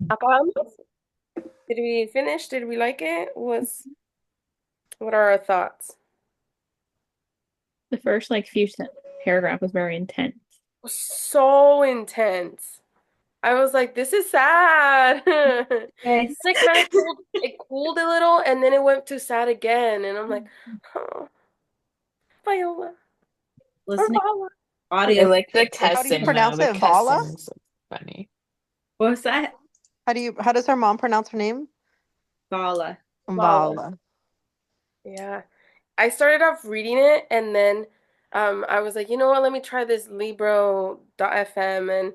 Acabamos? Did we finish? Did we like it? What are our thoughts? The first like few paragraph was very intense. So intense. I was like, this is sad. Yes. It's like kind of cooled. It cooled a little, and then it went to sad again, and I'm like, oh, Viola or Listening Vala. audio. I like the How do you cussing though. pronounce The it? Vala? cussing's funny. What was that? How does her mom pronounce her name? Vala. Vala. Vala. Yeah. I started off reading it, and then I was like, you know what? Let me try this Libro.fm, and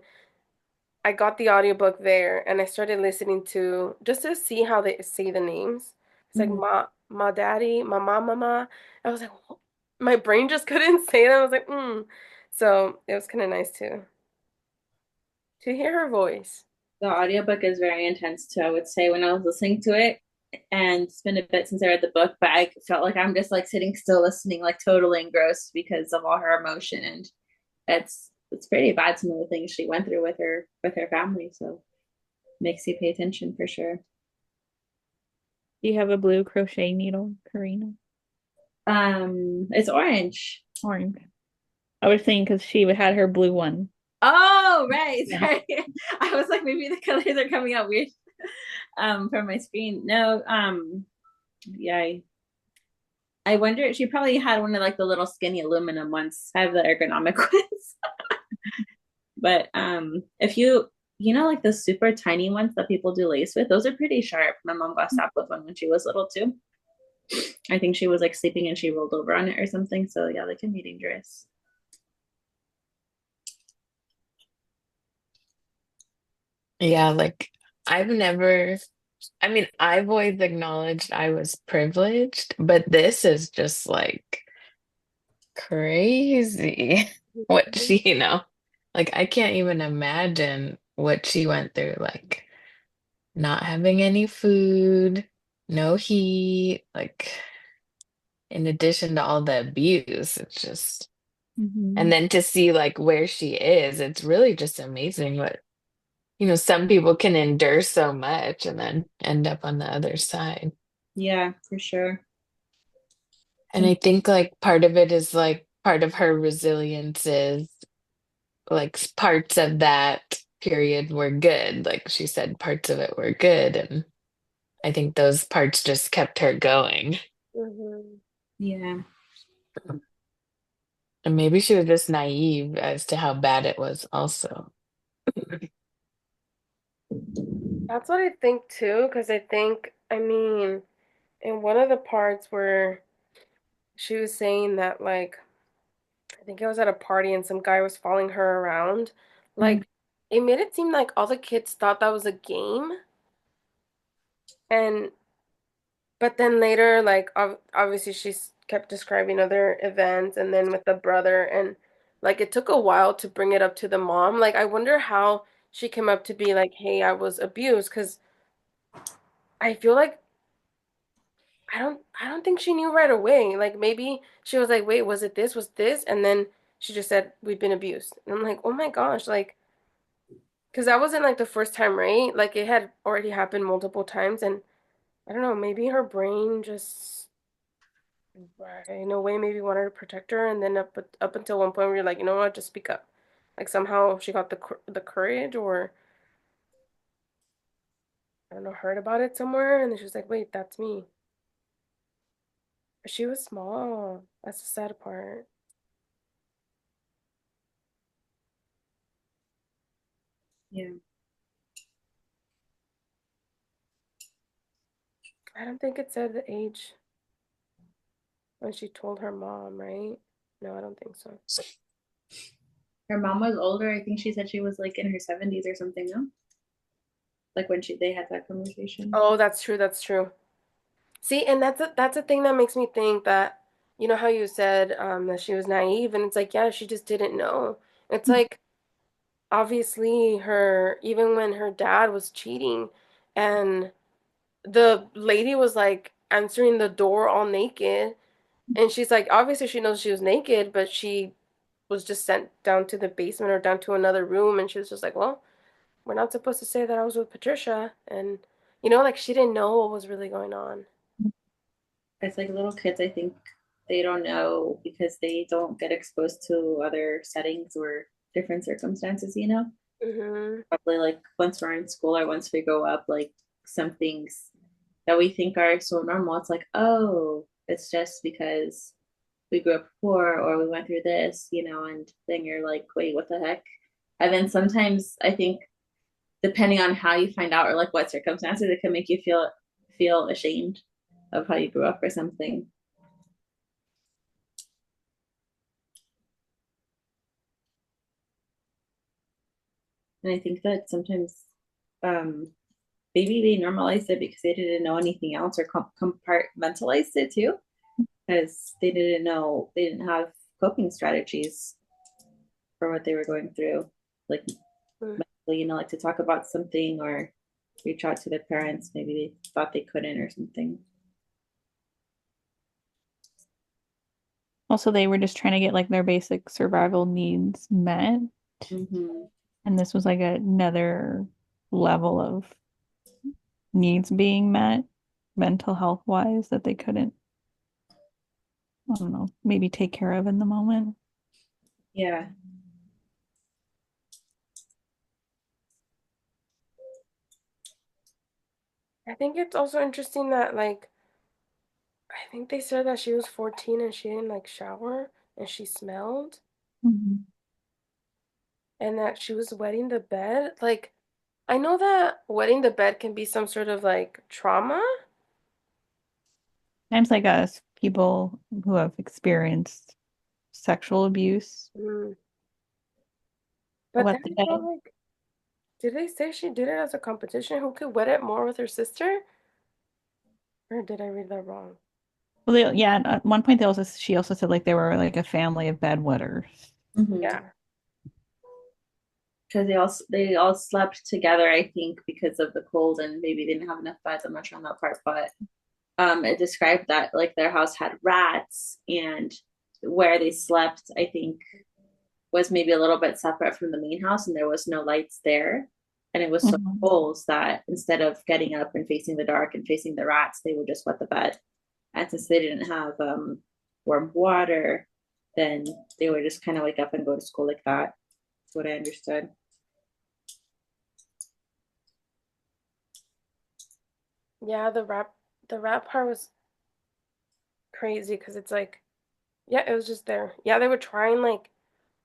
I got the audiobook there and I started listening to just to see how they say the names. It's like Mhm. ma daddy, mama. I was like, "What?" My brain just couldn't say that. I was like, mm. So it was kind of nice to hear her voice. The audiobook is very intense too, I would say, when I was listening to it. And it's been a bit since I read the book, but I felt like I'm just like sitting still listening, like totally engrossed because of all her emotion. And it's pretty bad, some of the things she went through with her family. So makes you pay attention for sure. Do you have a blue crochet needle, Karina? It's orange. Orange. I was thinking because she had her blue one. Oh, right. Yeah. Sorry. I was like, maybe the colors are coming out weird from my screen. No, yeah, I wonder, she probably had one of like the little skinny aluminum ones. I have the ergonomic ones. But if you know like the super tiny ones that people do lace with, those are pretty sharp. My mom got stopped with one when she was little too. I think she was like sleeping and she rolled over on it or something. So yeah, they can be dangerous. Yeah, like I've never, I mean, I've always acknowledged I was privileged, but this is just like crazy what Mhm. she, like I can't even imagine what she went through, like not having any food, no heat, like in addition to all the abuse, it's just, and Mm-hmm. then to see like where she is, it's really just amazing what, some people can endure so much and then end up on the other side. Yeah, for sure. And I think like part of it is like part of her resilience is like parts of that period were good. Like she said, parts of it were good. And I think those parts just kept her going. Mhm. Yeah. And maybe she was just naive as to how bad it was, also. That's what I think too, because I mean, in one of the parts where she was saying that, like, I think it was at a party and some guy was following her around, Mm. like, it made it seem like all the kids thought that was a game. And but then later, like, obviously she's kept describing other events, and then with the brother, and like it took a while to bring it up to the mom. Like, I wonder how she came up to be like, "Hey, I was abused," because I feel like I don't think she knew right away. Like maybe she was like, "Wait, was it this? Was this?" And then she just said, "We've been abused." And I'm like, "Oh my gosh!" Like, because that wasn't like the first time, right? Like it had already happened multiple times, and I don't know, maybe her brain just in a way maybe wanted to protect her, and then up until one point where you're like, you know what, just speak up. Like somehow she got the courage, or I don't know, heard about it somewhere, and then she was like, wait, that's me. But she was small. That's the sad part. Yeah. I don't think it said the age when she told her mom, right? No, I don't think so. Her mom was older. I think she said she was like in her 70s or something, no? Like when they had that conversation. Oh, that's true. That's true. See, and that's a thing that makes me think that you know how you said that she was naive, and it's like, yeah, she just didn't know. It's like obviously her even when her dad was cheating and the lady was like answering the door all naked, and she's like obviously she knows she was naked, but she was just sent down to the basement or down to another room, and she was just like, well, we're not supposed to say that I was with Patricia. And, like she didn't know what was really going on. It's like little kids, I think they don't know because they don't get exposed to other settings or different circumstances, you know? Hmm. Probably like once we're in school or once we grow up, like some things that we think are so normal, it's like, oh, it's just because we grew up poor or we went through this, and then you're like, wait, what the heck? And then sometimes I think depending on how you find out or like what circumstances, it can make you feel ashamed of how you grew up or something. And I think that sometimes um, maybe they normalized it because they didn't know anything else or compartmentalized it too, because they didn't have coping strategies for what they were going through, like like to talk about something or reach out to their parents. Maybe they thought they couldn't or something. Also, they were just trying to get like their basic survival needs met. Mm-hmm. And this was like another level of needs being met, mental health wise, that they couldn't, I don't know, maybe take care of in the moment. Yeah. I think it's also interesting that like I think they said that she was 14 and she didn't like shower and she smelled Mhm. and that she was wetting the bed. Like I know that wetting the bed can be some sort of like trauma. Times like us, people who have experienced sexual abuse, Mm. But what then the I felt like, did they say she did it as a competition? Who could wet it more with her sister? Or did I read that wrong? well, yeah, at one point she also said like they were like a family of bedwetters. Mm-hmm. Yeah. Because they all slept together, I think, because of the cold and maybe they didn't have enough beds. I'm not sure on that part, but it described that like their house had rats and where they slept, I think, was maybe a little bit separate from the main house and there was no lights there. And it was so Mhm. cold that instead of getting up and facing the dark and facing the rats, they would just wet the bed. And since they didn't have warm water, then they would just kind of wake up and go to school like that. That's what I understood. Yeah, the rap part was crazy because it's like, yeah, it was just there. Yeah, they would try and like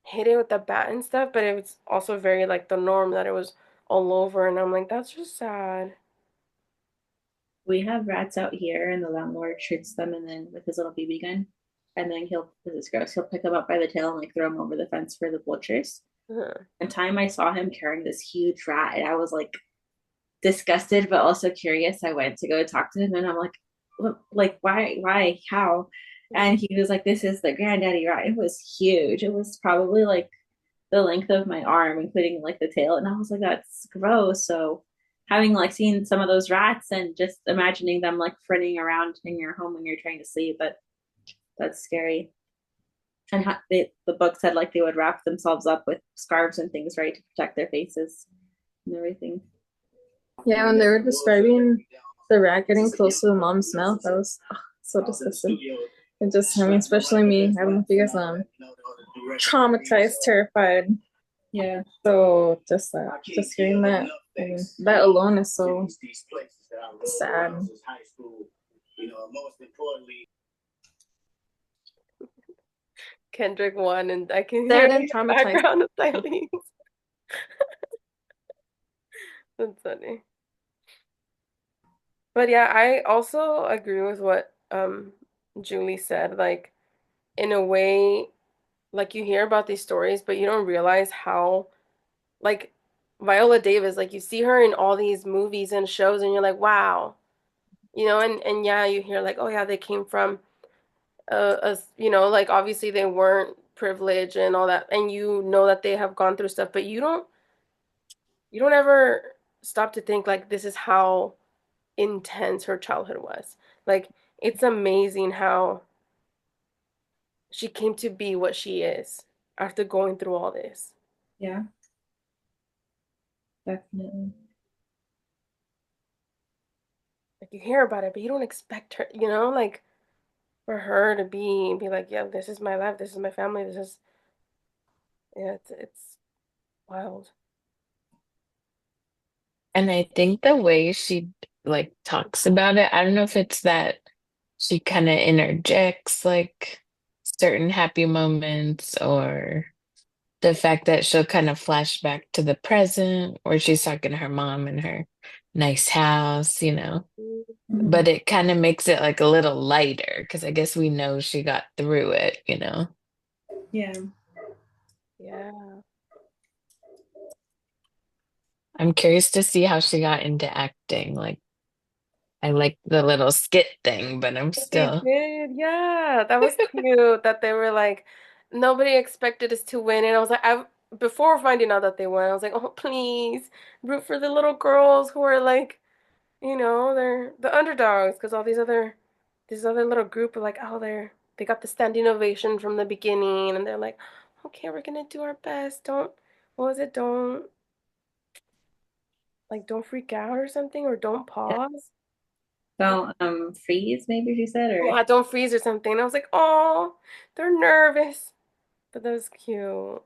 hit it with the bat and stuff, but it was also very like the norm that it was all over, and I'm like, that's just sad. We have rats out here, and the landlord shoots them, and then with his little BB gun, and then this is gross. He'll pick them up by the tail and like throw them over the fence for the vultures. Uh-huh. One time I saw him carrying this huge rat, and I was like disgusted, but also curious. I went to go talk to him, and I'm like, like why, how? And he was like, "This is the granddaddy rat." It was huge. It was probably like the length of my arm, including like the tail. And I was like, that's gross. So having like seen some of those rats and just imagining them like fritting around in your home when you're trying to sleep, that's scary. And the book said like they would wrap themselves up with scarves and things, right, to protect their faces and everything. Yeah, when they were describing the rat getting close to the mom's mouth, that was so disgusting. It just, I mean, especially me. I don't know if you guys traumatized, terrified. Yeah. So just hearing that, I mean, that alone is so sad. Kendrick won, and I can hear Sad in and the traumatized. background of Eileen. That's funny. But yeah, I also agree with what Julie said. Like in a way, like you hear about these stories, but you don't realize how like Viola Davis, like you see her in all these movies and shows and you're like, wow. And yeah, you hear like, oh yeah, they came from like obviously they weren't privileged and all that, and you know that they have gone through stuff, but you don't ever stop to think like this is how intense her childhood was. Like it's amazing how she came to be what she is after going through all this. Yeah. Definitely. Like you hear about it, but you don't expect her, you know, like for her to be like, yeah, this is my life, this is my family, this is yeah, it's wild. And I think the way she like talks about it, I don't know if it's that she kind of interjects like certain happy moments or the fact that she'll kind of flash back to the present where she's talking to her mom in her nice house, you know. Mhm. But it kind of makes it like a little lighter because I guess we know she got through it, you know. Yeah. Yeah. I'm curious to see how she got into acting. Like, I like the little skit thing, but I'm They still. did, yeah. That was cute that they were like, nobody expected us to win. And I was like, before finding out that they won, I was like, oh, please root for the little girls who are like, they're the underdogs because all this other little group are like, oh, they got the standing ovation from the beginning. And they're like, okay, we're gonna do our best. What was it? Don't freak out or something, or don't pause. Don't freeze, maybe she said, or Yeah, don't freeze or something. And I was like, oh, they're nervous. But that was cute.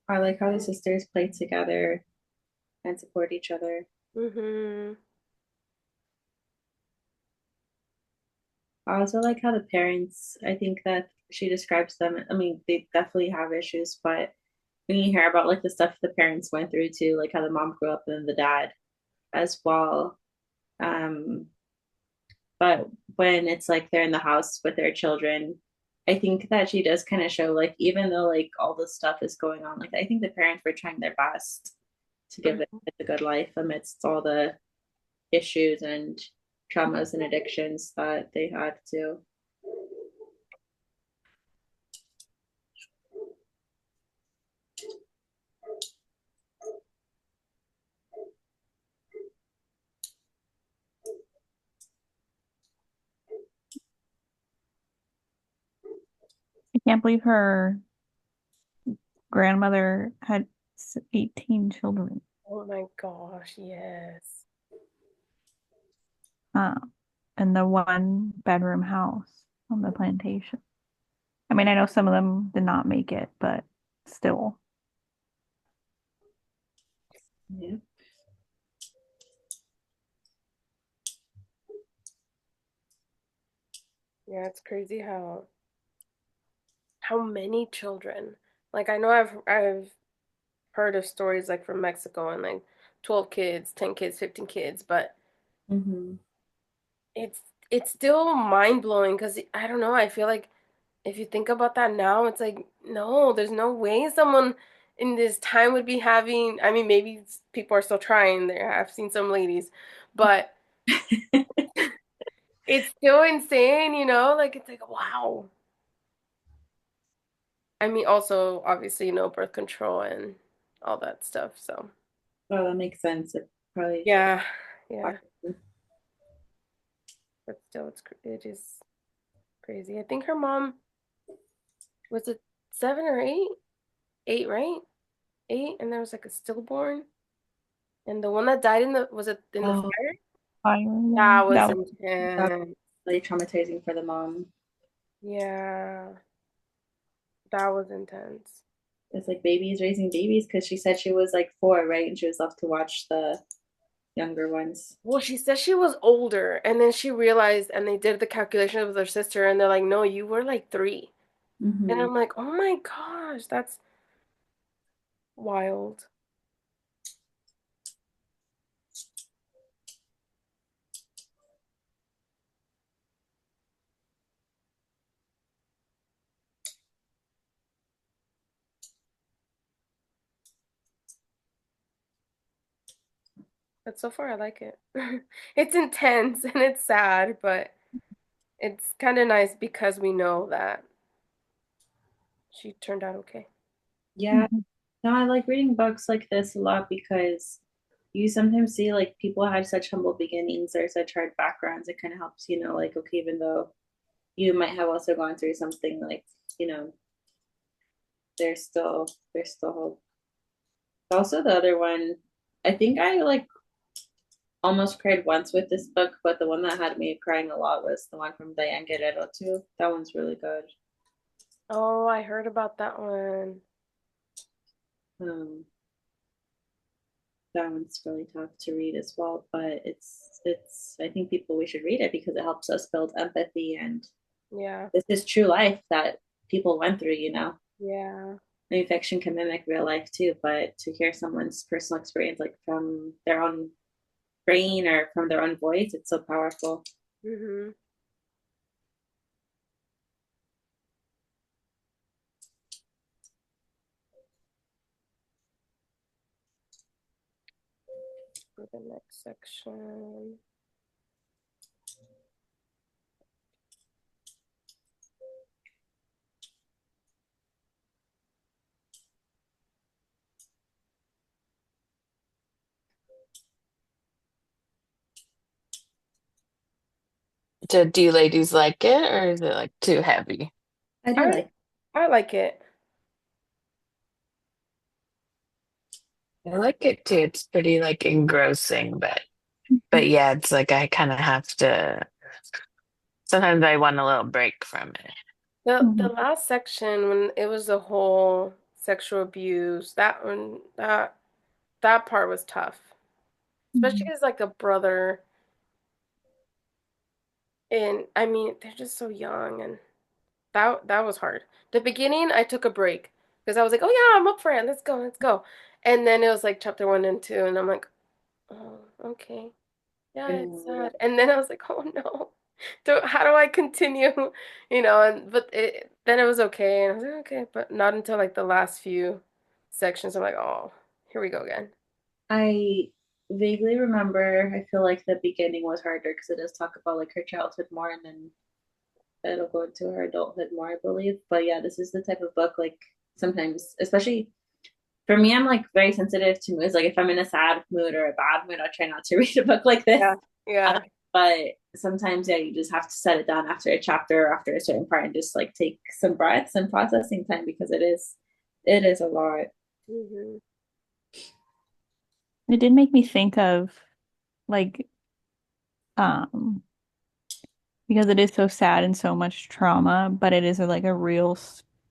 I like how the sisters play together and support each other. Mm-hmm. I also like how the parents, I think that she describes them. I mean, they definitely have issues, but when you hear about like the stuff the parents went through too, like how the mom grew up and the dad as well. Um, but when it's like they're in the house with their children, I think that she does kind of show like even though like all this stuff is going on, like I think the parents were trying their best to give it Mm-hmm. a good life amidst all the issues and traumas and addictions that they had to. I can't believe her grandmother had 18 children. Oh my gosh, yes. Uh, in the one bedroom house on the plantation. I mean, I know some of them did not make it, but still. Yeah. Yeah, it's crazy how many children. Like I know I've heard of stories like from Mexico and like 12 kids, 10 kids, 15 kids, but Mm-hmm. it's it's still mind-blowing because I don't know, I feel like if you think about that now, it's like no, there's no way someone in this time would be having, I mean, maybe people are still trying there. I've seen some ladies, but it's still insane, like it's like wow. I mean, also obviously, birth control and all that stuff. So Well, that makes sense. It probably. yeah, yeah, but still, it is crazy. I think her mom was it 7 or 8? 8, right? 8, and there was like a stillborn, and the one that died was it in the Oh, fire? Fire, yeah. That was That was that's intense. really traumatizing for the mom. Yeah, that was intense. It's like babies raising babies because she said she was like 4, right? And she was left to watch the younger ones. Well, she said she was older, and then she realized, and they did the calculation with her sister, and they're like, "No, you were like 3." And Mm-hmm. I'm like, "Oh my gosh, that's wild." But so far, I like it. It's intense and it's sad, but it's kind of nice because we know that she turned out okay. Yeah. Mhm. No, I like reading books like this a lot because you sometimes see like people had such humble beginnings or such hard backgrounds. It kind of helps, like, okay, even though you might have also gone through something like, you know, there's still hope. Also the other one, I think I like almost cried once with this book, but the one that had me crying a lot was the one from Diane Guerrero too. That one's really good. Oh, I heard about that one. Um, that one's really tough to read as well, but it's I think people we should read it because it helps us build empathy and Yeah, this is true life that people went through, yeah. Maybe fiction can mimic real life too, but to hear someone's personal experience like from their own brain or from their own voice, it's so powerful. Mm-hmm. For the next section. So do you ladies like it, or is it like too heavy? I do I like I like it. I like it too. It's pretty like engrossing, but yeah, it's like I kind of have to. Sometimes I want a little break from it. The Mhm. last section when it was the whole sexual abuse, that one that part was tough. Especially Mhm. as like a brother and I mean they're just so young and that was hard. The beginning I took a break because I was like, "Oh yeah, I'm up for it. Let's go, let's go." And then it was like chapter 1 and 2 and I'm like, "Oh, okay. Yeah, it's it. sad." And then I was like, "Oh no. How do I continue?" And but then it was okay and I was like, "Okay," but not until like the last few sections I'm like, "Oh, here we go again." I vaguely remember, I feel like the beginning was harder because it does talk about like her childhood more and then it'll go into her adulthood more, I believe. But yeah, this is the type of book like sometimes, especially for me, I'm like very sensitive to moods. Like if I'm in a sad mood or a bad mood, I'll try not to read a book like this. Yeah. Uh, Yeah. but sometimes, yeah, you just have to set it down after a chapter or after a certain part and just like take some breaths and processing time because it is a lot. Hmm. It did make me think of like um because it is so sad and so much trauma, but it is like a real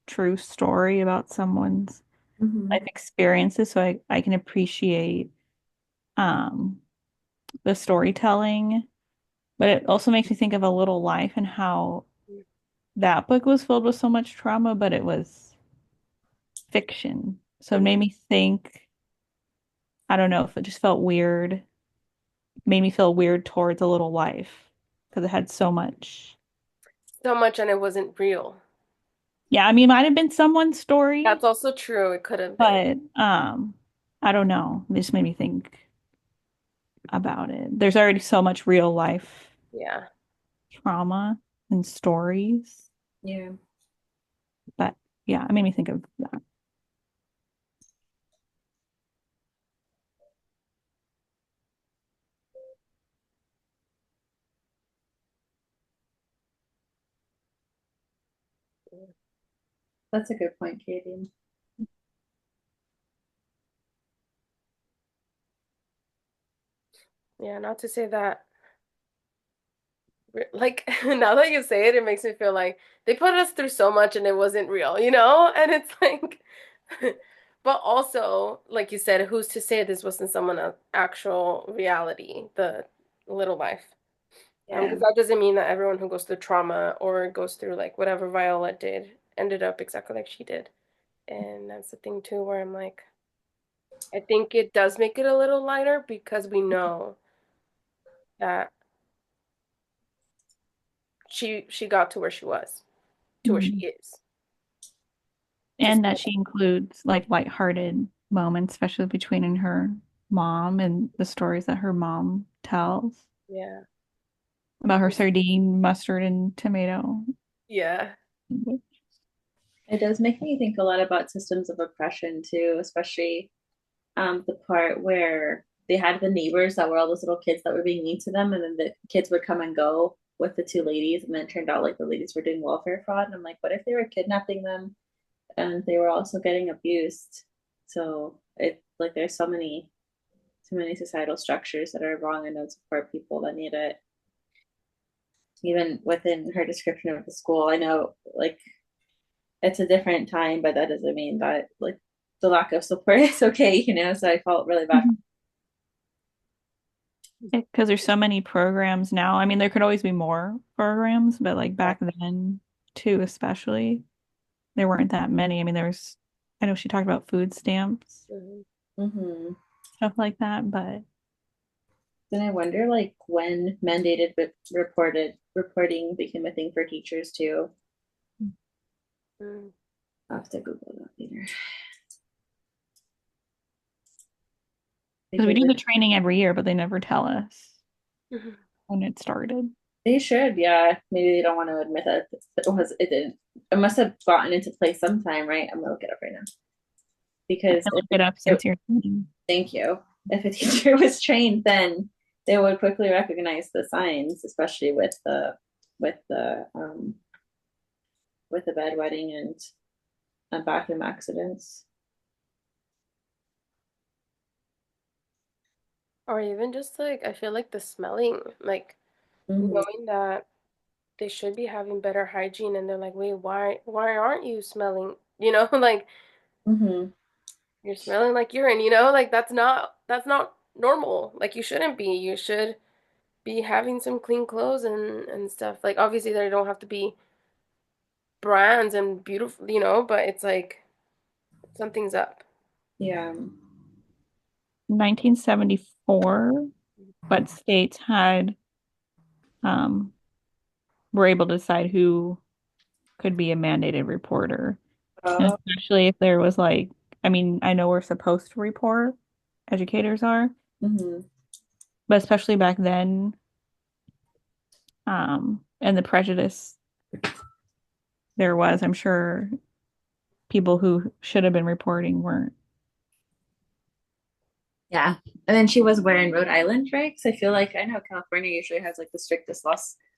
true story about someone's life Mm-hmm. experiences. So I can appreciate um the storytelling, but it also makes me think of A Little Life and how that book was filled with so much trauma, but it was fiction. So it made me think, I don't know if it just felt weird, made me feel weird towards A Little Life because it had so much. So much and it wasn't real. Yeah, I mean, it might have been someone's story, That's also true. It could have been. but I don't know. It just made me think about it. There's already so much real life Yeah. trauma and stories, Yeah, but yeah, it made me think of that. that's a good point, Katie. Yeah, not to say that like now that you say it, it makes me feel like they put us through so much and it wasn't real? And it's like but also, like you said, who's to say this wasn't someone's actual reality, the little life? Yeah, Because that doesn't mean that everyone who goes through trauma or goes through like whatever Viola did ended up exactly like she did. And that's the thing too, where I'm like, I think it does make it a little lighter because we know that she got to where she was, to where she Mhm. is. And that Despite she includes like lighthearted moments, especially between her mom and the stories that her mom tells yeah. about her sardine, mustard, and tomato. Yeah. it does make me think a lot about systems of oppression too, especially the part where they had the neighbors that were all those little kids that were being mean to them, and then the kids would come and go with the two ladies, and then it turned out like the ladies were doing welfare fraud. And I'm like, what if they were kidnapping them and they were also getting abused? So it like there's too many societal structures that are wrong and don't support people that need it. Even within her description of the school, I know like it's a different time, but that doesn't mean that like the lack of support is okay, you know. So I felt really bad. Because there's so many programs now. I mean, there could always be more programs, but like back then, too, especially, there weren't that many. I mean, I know she talked about food stamps, Mhm. Mm-hmm. stuff like that, but Then I wonder like when mandated but reporting became a thing for teachers too. Mm. I'll have to Google that later. because we Because do the training every year, but they never tell us Mhm. when it started. they should, yeah. Maybe they don't want to admit that it didn't. It must have gotten into place sometime, right? I'm gonna look it up right now. I Because can look it up since you're thank you. If a teacher was trained, then they would quickly recognize the signs, especially with the um with the bedwetting and bathroom accidents. Or even just like I feel like the smelling, like Mm-hmm. knowing that they should be having better hygiene and they're like, wait, why aren't you smelling? You know, like Mm-hmm. you're smelling like urine, like that's not normal. Like you shouldn't be. You should be having some clean clothes and stuff. Like obviously they don't have to be brands and beautiful, but it's like something's up. Yeah. 1974, but states um were able to decide who could be a mandated reporter. And Uh, especially if there was like, I mean, I know we're supposed to report, educators are, mm-hmm. but especially back then, and the prejudice there was, I'm sure people who should have been reporting weren't. Yeah. And then she was where in Rhode Island, right? Because I feel like I know California usually has like the strictest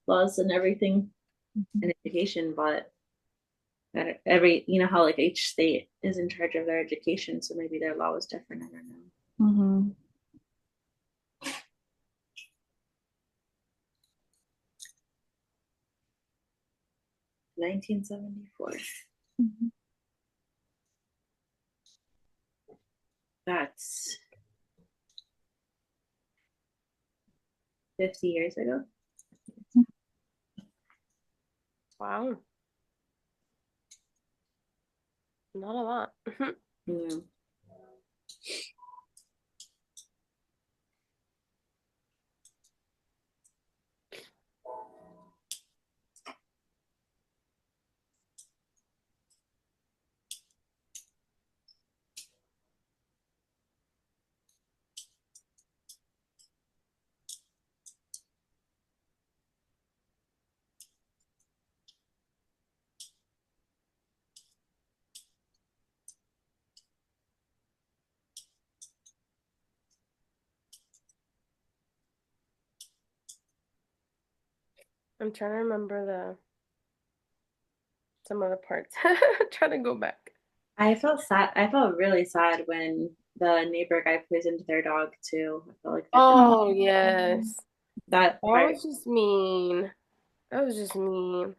laws and everything in education, but that every you know how like each state is in charge of their education, so maybe their law was different. I don't know. Mm-hmm. 1974. That's 50 years ago. Wow, not a lot. Yeah. I'm trying to remember the some other parts. Trying to go back. I felt sad. I felt really sad when the neighbor guy poisoned their dog too. I felt like Oh, yes. that That part. was just mean. That was just mean.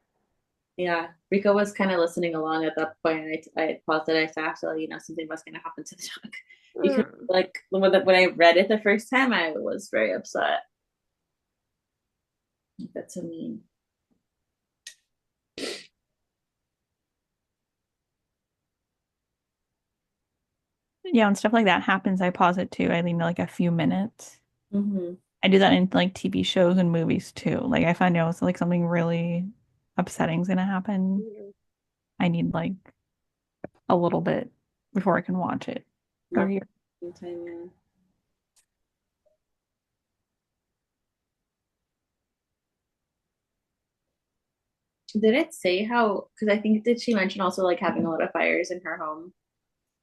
Yeah, Rico was kind of listening along at that point. I paused it. I said, "So you know, something was going to happen to the dog," because Mm. like when I read it the first time, I was very upset. That's so mean. Yeah, when stuff like that happens, I pause it too. I leave like a few minutes. Mm-hmm. I do that in like TV shows and movies too. Like if I know it's like something really upsetting is gonna happen, Mm. I need like a little bit before I can watch it or More hear. time, yeah. Did it say how? Because I think did she mention also like having a lot of fires in her home?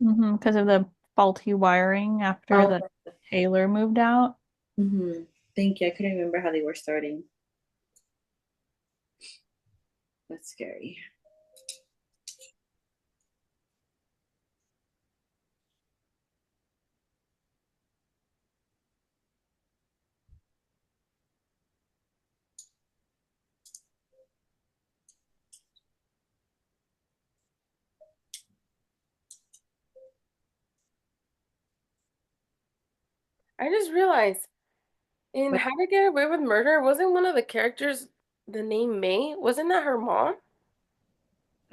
Because of the faulty wiring after Oh, the Taylor moved out. mm-hmm. Thank you. I couldn't remember how they were starting. That's scary. I just realized in But How to Get Away with Murder, wasn't one of the characters the name May? Wasn't that her mom?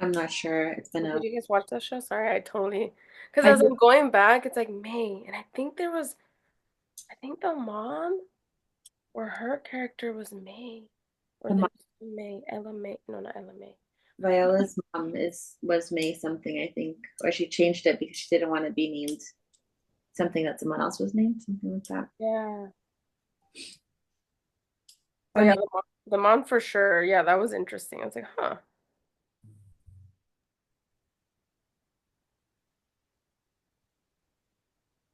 I'm not sure. It's been Did a you guys watch that show? Sorry, I totally. Because I as did I'm going back, it's like May, and I think there was, I think the mom or her character was May, or the they mom, just May, Ella May. No, not Ella May. Viola's mom is was May something, I think. Or she changed it because she didn't want to be named something that someone else was named, something like that. Yeah. But Or yeah, maybe the mom for sure. Yeah, that was interesting. I was like, huh.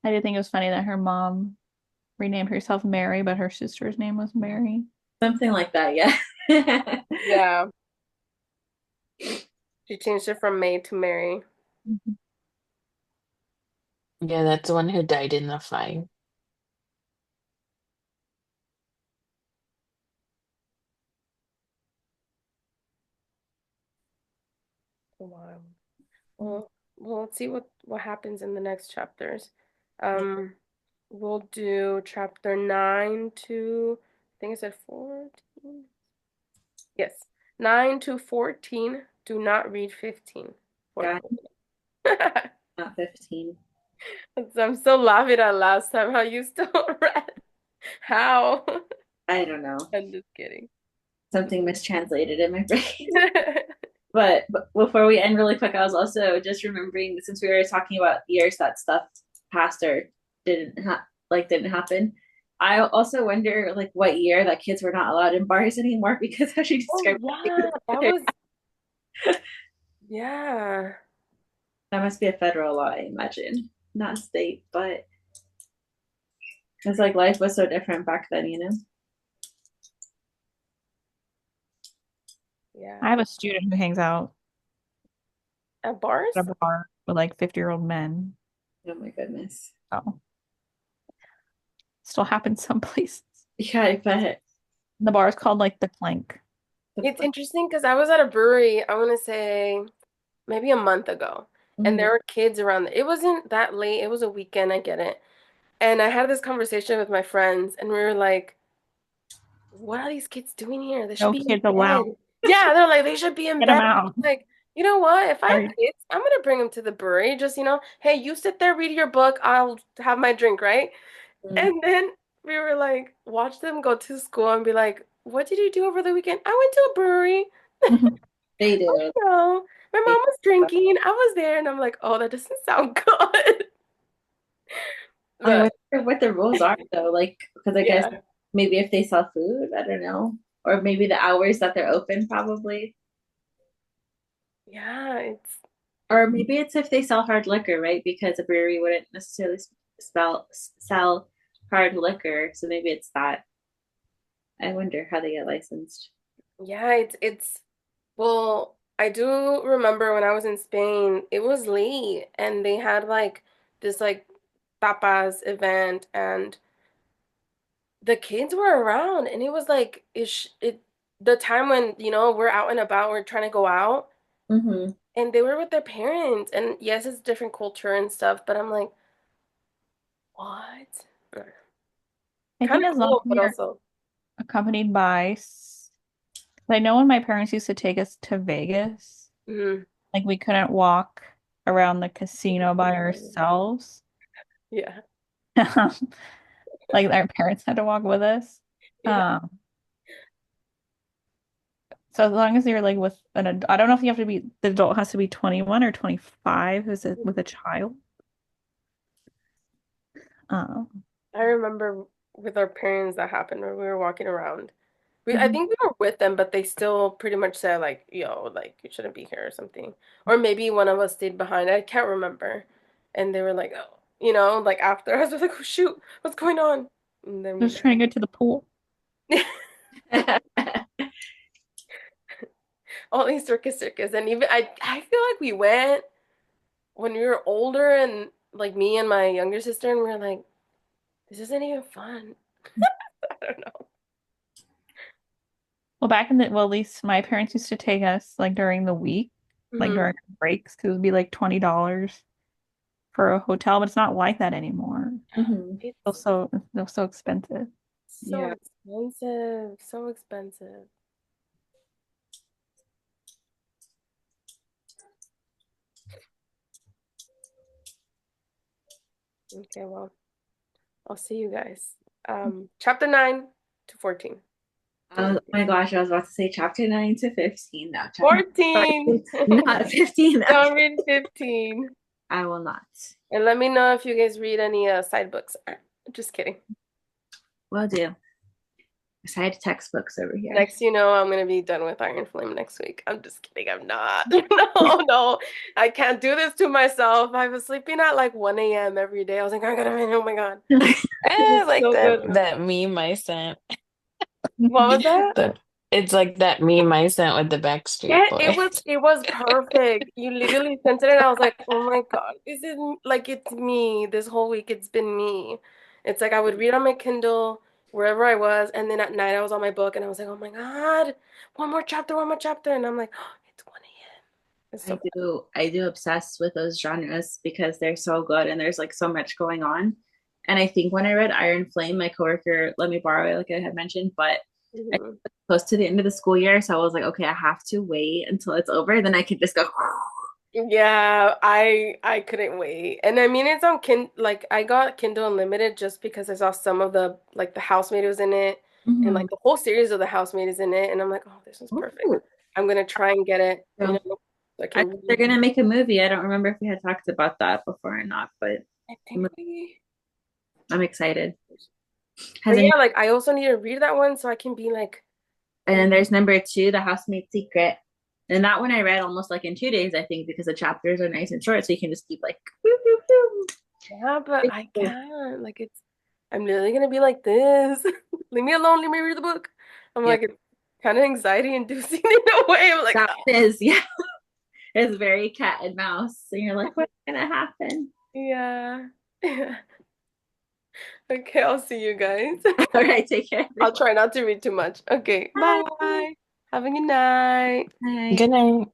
I did think it was funny that her mom renamed herself Mary, but her sister's name was Mary. something like that, yeah. Yeah. She changed it from May to Mary. Mhm. Yeah, that's the one who died in the fire. Wow. Well, let's see what happens in the next chapters. Um, we'll do chapter 9 to I think I said 14. Yes. 9 to 14. Do not read 15. Yeah, 14. not 15. I'm still laughing at last time how you still read. How? I don't know. I'm just kidding. Something mistranslated in my brain. But before we end really quick, I was also just remembering since we were talking about years that stuff passed or didn't happen. I also wonder like what year that kids were not allowed in bars anymore because how she Oh described yeah, that it, was yeah. that must be a federal law, I imagine, not state, but it's like life was so different back then, you know? Yeah. I have a student who hangs out At bars? at a bar with like 50-year-old men. Oh my goodness. Oh, still happens some places. Yeah, I bet. The bar is called like the Clank. It's interesting because I was at a brewery, I want to say maybe a month ago, and Mhm. there were kids around. It wasn't that late. It was a weekend, I get it. And I had this conversation with my friends, and we were like, what are these kids doing here? They should No be in kids allowed. bed. Yeah, they're like, they should be in Get them bed. out. Like, you know what? If I have Sorry. kids, I'm gonna bring them to the brewery. Just, hey, you sit there, read your book. I'll have my drink, right? Mhm. And then we were like, watch them go to school and be like, what did you do over the weekend? I went to a brewery. They do. No, my They mom was drinking. I was there, and I'm like, oh, that doesn't sound good. I But wonder what the rules are though, like because I guess yeah, maybe if they sell food, I don't know, or maybe the hours that they're open, probably, yeah, it's or maybe it's if they sell hard liquor, right? Because a brewery wouldn't necessarily sell hard liquor, so maybe it's that. I wonder how they get licensed. yeah, it's well, I do remember when I was in Spain, it was late and they had like this like tapas event and the kids were around and it was like it the time when, we're out and about, we're trying to go out Mm-hmm. and they were with their parents and yes, it's different culture and stuff, but I'm like, what? I Kind think of as long cool, as but you're also, accompanied by, I know when my parents used to take us to Vegas, mm, like we couldn't walk around the casino by ourselves. yeah, Like our parents had to walk with us. yeah. Um, so as long as you're like with an adult, I don't know if you have to be, the adult has to be 21 or 25 who's with a child. Um, I remember with our parents that happened when we were walking around. I mhm. think we were with them, but they still pretty much said like, yo, like you shouldn't be here or something. Or maybe one of us stayed behind. I can't remember. And they were like, oh, like after I was like, oh shoot, what's going on? And then we Just trying to get to the pool. all these circus. And even I feel like we went when we were older and like me and my younger sister and we are like, this isn't even fun. I don't know. Well, well, at least my parents used to take us like during the week, like Hmm. during breaks, because it would be like $20. for a hotel, but it's not like that anymore. Mhm. It's They're so expensive. so Yeah. expensive. So expensive. Okay, well, I'll see you guys. Chapter 9 to 14. Oh my gosh, I was about to say chapter 9 to 15. No, chapter 14. 14, not 15. Don't read 15. I will not. And let me know if you guys read any side books. Just kidding. Will do. Side textbooks over here. Next, you know, I'm gonna be done with Iron Flame next week. I'm just kidding. I'm not. No, no, I can't do this to myself. I was sleeping at like 1 a.m. every day. I was like, I gotta read. Oh my god, Eh, it's like so that good. that meme I sent. What was that? The it's like that meme I sent with the Yeah, Backstreet Boys. it was perfect. You literally sent it, and I was like, oh my god, this is like it's me. This whole week, it's been me. It's like I would read on my Kindle wherever I was, and then at night I was on my book, and I was like, oh my god, one more chapter, and I'm like, oh, it's 1 a.m. It's so bad. I do obsess with those genres because they're so good and there's like so much going on. And I think when I read Iron Flame, my coworker let me borrow it, like I had mentioned, but I Mhm. was close to the end of the school year, so I was like, okay, I have to wait until it's over, then I could just go. Yeah, I couldn't wait. And I mean it's on like I got Kindle Unlimited just because I saw some of the like the Housemaid was in it and Mhm. like the whole series of the Housemaid is in it and I'm like, "Oh, this is perfect. Ooh. I'm gonna try and get it, you So know, so I I can think they're read." gonna make a movie. I don't remember if we had talked about that before or not, but I think we I'm excited. Has But any yeah, like I also need to read that one so I can be like, And then there's number 2, The Housemaid's Secret. And that one I read almost like in 2 days, I think, because the chapters are nice and short, so you can just keep like whoo, whoo, yeah, but I whoo. can't. Like I'm literally gonna be like this. Leave me alone, let me read the book. I'm Yeah, like it's kind of anxiety inducing in a way. I'm like, that one is, yeah. It's very cat and mouse. And you're like, what's gonna happen? yeah. Okay, I'll see you guys. All right, take care, I'll everyone. try not to read too much. Okay, Bye. bye. Have a good night. Bye. Good night.